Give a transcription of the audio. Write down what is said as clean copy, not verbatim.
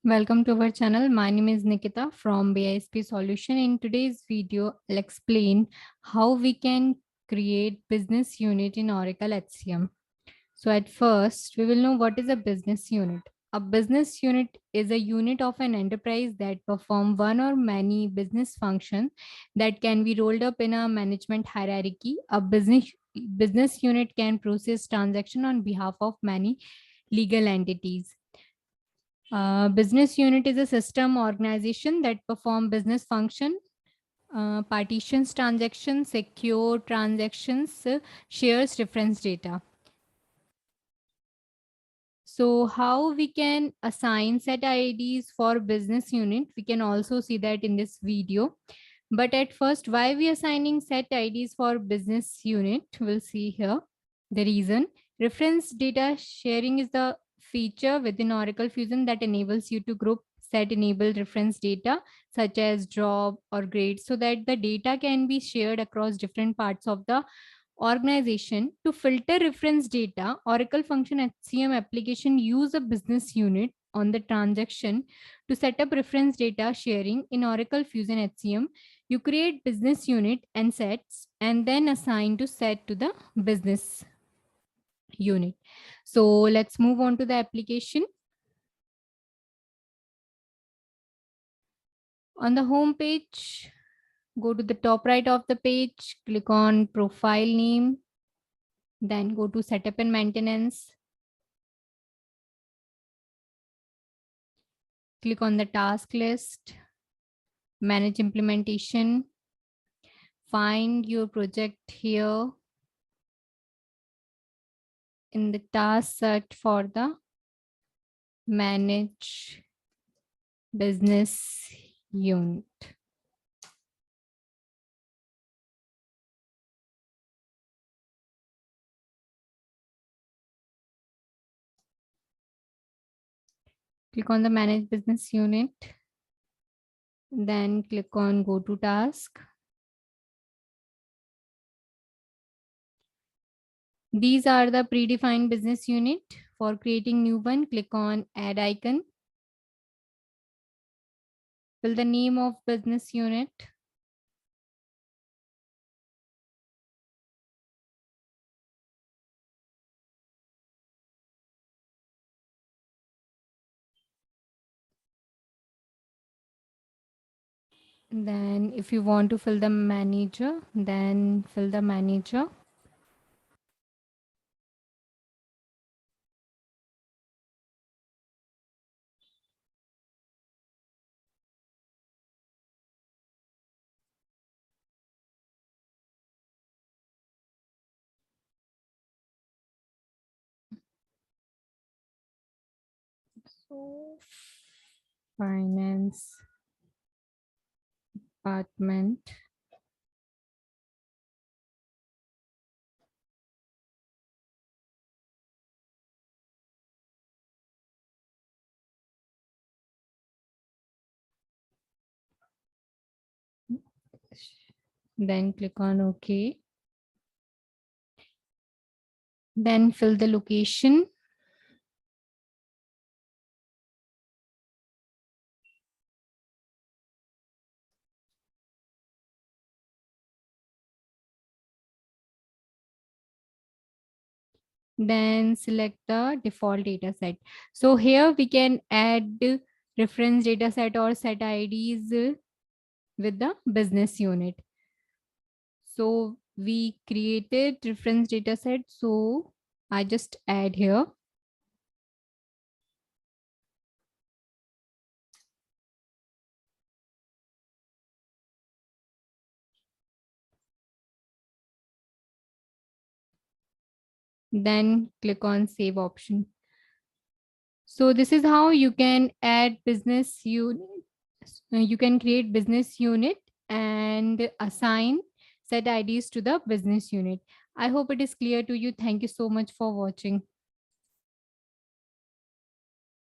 Welcome to our channel. My name is Nikita from BIsP Solution. In today's video, I'll explain how we can create business unit in Oracle HCM. So at first, we will know what is a business unit. A business unit is a unit of an enterprise that perform one or many business functions that can be rolled up in a management hierarchy. A business unit can process transaction on behalf of many legal entities. Business unit is a system organization that perform business function, partitions transactions, secure transactions, shares reference data. So how we can assign set IDs for business unit, we can also see that in this video. But at first, why we assigning set IDs for business unit, we'll see here. The reason, reference data sharing is the feature within Oracle Fusion that enables you to group set enabled reference data such as job or grade so that the data can be shared across different parts of the organization. To filter reference data, Oracle Function HCM application use a business unit on the transaction to set up reference data sharing in Oracle Fusion HCM. You create business unit and sets and then assign to set to the business unit. So let's move on to the application. On the home page, go to the top right of the page, click on profile name, then go to setup and maintenance. Click on the task list, manage implementation, find your project here. In the task, search for the manage business unit. Click on the manage business unit, then click on go to task. These are the predefined business unit. For creating new one, click on add icon. Fill the name of business unit. Then if you want to fill the manager, then fill the manager. So finance department. Then click on OK. Then fill the location. Then select the default data set. So here we can add reference data set or set IDs with the business unit. So we created reference data set. So I just add here. Then click on save option. So this is how you can add business unit. You can create business unit and assign set IDs to the business unit. I hope it is clear to you. Thank you so much for watching.